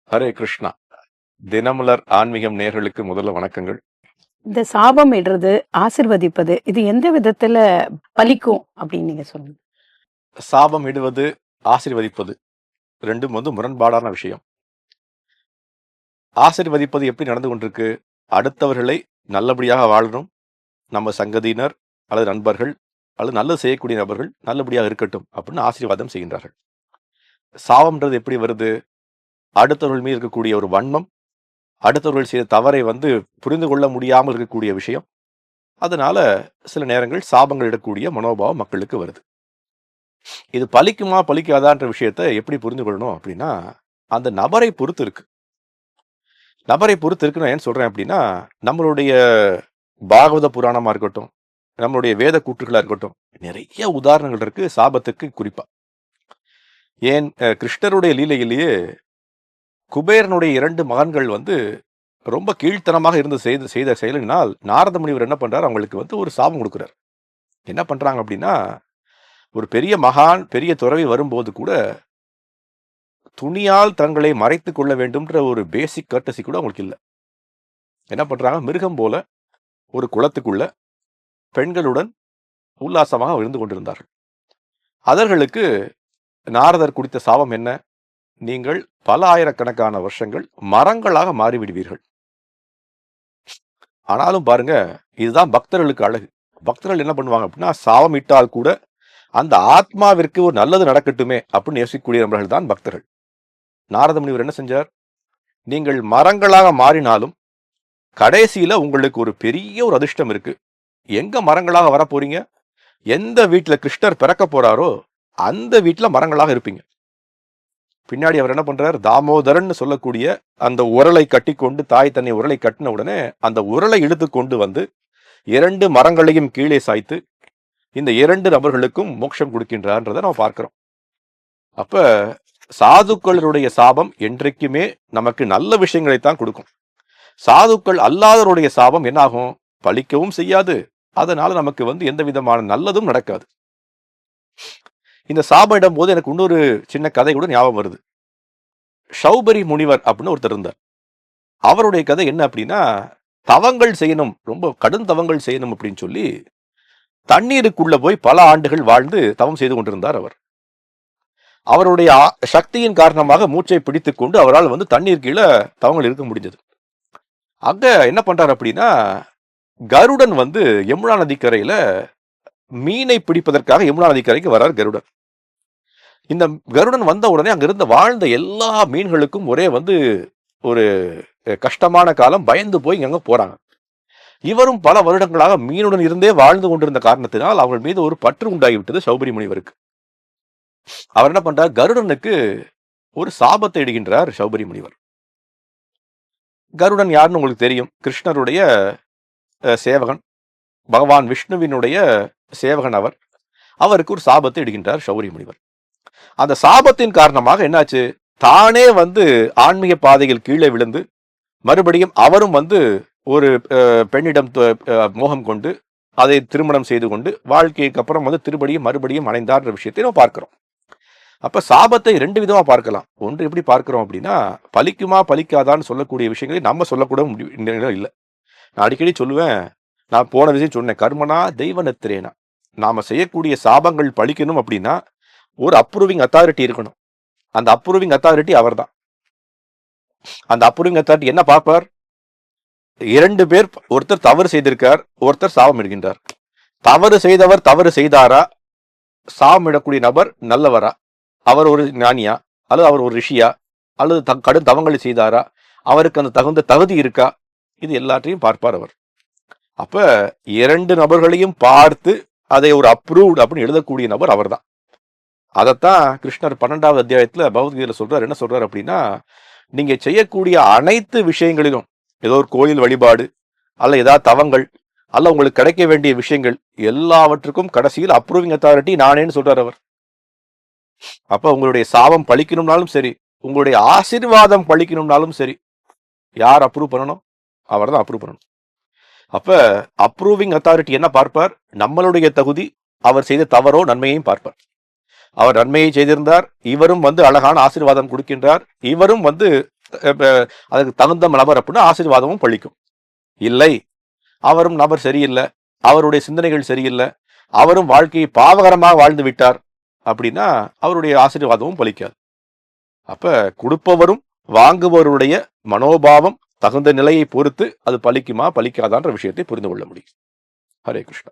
ஹரே கிருஷ்ணா. தினமலர் ஆன்மீகம் நேயர்களுக்கு முதல்ல வணக்கங்கள். இந்த சாபம் இடுறது, ஆசிர்வதிப்பது இது எந்த விதத்துல பலிக்கும் அப்படின்னு நீங்க சொல்லுங்க. சாபம் இடுவது, ஆசீர்வதிப்பது ரெண்டும் முரண்பாடான விஷயம். ஆசீர்வதிப்பது எப்படி நடந்து கொண்டிருக்கு? அடுத்தவர்களை நல்லபடியாக வாழணும், நம்ம சங்கதியினர் அல்லது நண்பர்கள் அல்லது நல்லது செய்யக்கூடிய நபர்கள் நல்லபடியாக இருக்கட்டும் அப்படின்னு ஆசீர்வாதம் செய்கின்றார்கள். சாபம்ன்றது எப்படி வருது? அடுத்தவர்கள் மீது இருக்கக்கூடிய ஒரு வன்மம், அடுத்தவர்கள் செய்த தவறை புரிந்து கொள்ள முடியாமல் இருக்கக்கூடிய விஷயம். அதனால சில நேரங்கள் சாபங்கள் இடக்கூடிய மனோபாவம் மக்களுக்கு வருது. இது பலிக்குமா பலிக்காதான்ற விஷயத்த எப்படி புரிந்து கொள்ளணும் அப்படின்னா, அந்த நபரை பொறுத்து இருக்கு. நபரை பொறுத்து இருக்கு. நான் ஏன் சொல்றேன் அப்படின்னா, நம்மளுடைய பாகவத புராணமா இருக்கட்டும், நம்மளுடைய வேத கூற்றுகளா இருக்கட்டும், நிறைய உதாரணங்கள் இருக்கு சாபத்துக்கு குறிப்பா. ஏன் கிருஷ்ணருடைய லீலையிலேயே குபேரனுடைய 2 மகன்கள் ரொம்ப கீழ்த்தனமாக இருந்து செய்த செயலினால் நாரத முனிவர் என்ன பண்றாரு? அவங்களுக்கு ஒரு சாபம் கொடுக்குறார். என்ன பண்றாங்க அப்படின்னா, ஒரு பெரிய மகான், பெரிய துறவி வரும்போது கூட துணியால் தங்களை மறைத்துக் கொள்ள வேண்டும்ன்ற ஒரு பேசிக் கர்ட்டசி கூட அவங்களுக்கு இல்லை. என்ன பண்றாங்க? மிருகம் போல ஒரு குளத்துக்குள்ள பெண்களுடன் உல்லாசமாக இருந்து கொண்டிருந்தார்கள். அவர்களுக்கு நாரதர் கொடுத்த சாபம் என்ன? நீங்கள் பல ஆயிரக்கணக்கான வருஷங்கள் மரங்களாக மாறிவிடுவீர்கள். ஆனாலும் பாருங்க, இதுதான் பக்தர்களுக்கு அழகு. பக்தர்கள் என்ன பண்ணுவாங்க அப்படின்னா, சாபம் இட்டால் கூட அந்த ஆத்மாவிற்கு ஒரு நல்லது நடக்கட்டுமே அப்படின்னு யோசிக்கக்கூடிய நபர்கள் தான் பக்தர்கள். நாரத முனிவர் என்ன செஞ்சார்? நீங்கள் மரங்களாக மாறினாலும் கடைசியில உங்களுக்கு ஒரு பெரிய ஒரு அதிர்ஷ்டம் இருக்கு. எங்க மரங்களாக வர போறீங்க? எந்த வீட்டுல கிருஷ்ணர் பிறக்க போறாரோ அந்த வீட்டுல மரங்களாக இருப்பீங்க. பின்னாடி அவர் என்ன பண்றார்? தாமோதரன் சொல்லக்கூடிய அந்த உரலை கட்டி கொண்டு, தாய் தன்னை உரலை கட்டின உடனே அந்த உரலை இழுத்து கொண்டு 2 மரங்களையும் கீழே சாய்த்து இந்த 2 நபர்களுக்கும் மோட்சம் கொடுக்கின்றார்ன்றதை நம்ம பார்க்கிறோம். அப்ப சாதுக்களுடைய சாபம் என்றைக்குமே நமக்கு நல்ல விஷயங்களைத்தான் கொடுக்கும். சாதுக்கள் அல்லாதவருடைய சாபம் என்ன ஆகும்? பலிக்கவும் செய்யாது. அதனால நமக்கு எந்த விதமான நல்லதும் நடக்காது. இந்த சாபம் இடும் போது எனக்கு இன்னொரு சின்ன கதை கூட ஞாபகம் வருது. ஷௌபரி முனிவர் அப்படின்னு ஒருத்தர் இருந்தார். அவருடைய கதை என்ன அப்படின்னா, தவங்கள் செய்யணும், ரொம்ப கடும் தவங்கள் செய்யணும் அப்படின்னு சொல்லி தண்ணீருக்குள்ள போய் பல ஆண்டுகள் வாழ்ந்து தவம் செய்து கொண்டிருந்தார் அவர். அவருடைய சக்தியின் காரணமாக மூச்சை பிடித்துக் கொண்டு அவரால் தண்ணீர் கீழே தவங்கள் இருக்க முடிஞ்சது. அங்க என்ன பண்றாரு அப்படின்னா, கருடன் யமுனா நதிக்கரையில மீனை பிடிப்பதற்காக யமுனா நதிக்கரைக்கு வர்றார் கருடன். இந்த கருடன் வந்த உடனே அங்க இருந்த வாழ்ந்த எல்லா மீன்களுக்கும் ஒரே ஒரு கஷ்டமான காலம், பயந்து போய் அங்க போறாங்க. இவரும் பல வருடங்களாக மீனுடன் இருந்தே வாழ்ந்து கொண்டிருந்த காரணத்தினால் அவர்கள் மீது ஒரு பற்று உண்டாகிவிட்டது ஷௌபரி முனிவருக்கு. அவர் என்ன பண்றார்? கருடனுக்கு ஒரு சாபத்தை இடுகின்றார் ஷௌபரி முனிவர். கருடன் யாருன்னு உங்களுக்கு தெரியும். கிருஷ்ணருடைய சேவகன், பகவான் விஷ்ணுவினுடைய சேவகன் அவர். அவருக்கு ஒரு சாபத்தை இடுகின்றார் ஷௌபரி முனிவர். அந்த சாபத்தின் காரணமாக என்னாச்சு? தானே ஆன்மீக பாதையில் கீழே விழுந்து மறுபடியும் அவரும் ஒரு பெண்ணிடம் மோகம் கொண்டு அதை திருமணம் செய்து கொண்டு வாழ்க்கைக்கு அப்புறம் மறுபடியும் அடைந்தார்ன்ற விஷயத்தை நம்ம பார்க்கிறோம். அப்ப சாபத்தை 2 விதமா பார்க்கலாம். ஒன்று எப்படி பார்க்கிறோம் அப்படின்னா, பலிக்குமா பலிக்காதான்னு சொல்லக்கூடிய விஷயங்களை நம்ம சொல்லக்கூட இல்லை. நான் அடிக்கடி சொல்லுவேன், நான் போன விஷயம் சொன்னேன், கர்மனா தெய்வ நத்திரேனா. நாம செய்யக்கூடிய சாபங்கள் பலிக்கணும் அப்படின்னா ஒரு அப்ரூவிங் அத்தாரிட்டி இருக்கணும். அந்த அப்ரூவிங் அத்தாரிட்டி அவர் தான். அந்த அப்ரூவிங் அத்தாரிட்டி என்ன பார்ப்பார்? 2 பேர், ஒருத்தர் தவறு செய்திருக்கார், ஒருத்தர் சாபம் இடுகின்றார். தவறு செய்தவர் தவறு செய்தாரா? சாபம் இடக்கூடிய நபர் நல்லவரா? அவர் ஒரு ஞானியா அல்லது அவர் ஒரு ரிஷியா அல்லது கடும் தவங்களை செய்தாரா? அவருக்கு அந்த தகுந்த தகுதி இருக்கா? இது எல்லாத்தையும் பார்ப்பார் அவர். அப்ப 2 நபர்களையும் பார்த்து அதை ஒரு அப்ரூவ்ட் அப்படின்னு எழுதக்கூடிய நபர் அவர் தான். அதைத்தான் கிருஷ்ணர் 12வது அத்தியாயத்துல பகவத்கீதையில சொல்றார். என்ன சொல்றாரு அப்படின்னா, நீங்க செய்யக்கூடிய அனைத்து விஷயங்களிலும், ஏதோ ஒரு கோயில் வழிபாடு அல்ல ஏதாவது தவங்கள் அல்ல உங்களுக்கு கிடைக்க வேண்டிய விஷயங்கள் எல்லாவற்றுக்கும் கடைசியில் அப்ரூவிங் அத்தாரிட்டி நானேன்னு சொல்றார் அவர். அப்ப உங்களுடைய சாபம் பழிக்கணும்னாலும் சரி, உங்களுடைய ஆசீர்வாதம் பழிக்கணும்னாலும் சரி, யார் அப்ரூவ் பண்ணணும்? அவர் தான் அப்ரூவ் பண்ணணும். அப்ப அப்ரூவிங் அத்தாரிட்டி என்ன பார்ப்பார்? நம்மளுடைய தகுதி, அவர் செய்த தவறோ நன்மையையும் பார்ப்பார். அவர் நன்மையை செய்திருந்தார், இவரும் அழகான ஆசீர்வாதம் கொடுக்கின்றார், இவரும் அதுக்கு தகுந்த நபர் அப்படின்னா ஆசீர்வாதமும் பழிக்கும். இல்லை, அவரும் நபர் சரியில்லை, அவருடைய சிந்தனைகள் சரியில்லை, அவரும் வாழ்க்கையை பாவகரமாக வாழ்ந்து விட்டார் அப்படின்னா அவருடைய ஆசீர்வாதமும் பலிக்காது. அப்ப கொடுப்பவரும் வாங்குபவருடைய மனோபாவம் தகுந்த நிலையை பொறுத்து அது பலிக்குமா பலிக்காதான்ற விஷயத்தை புரிந்து கொள்ள முடியும். ஹரே கிருஷ்ணா.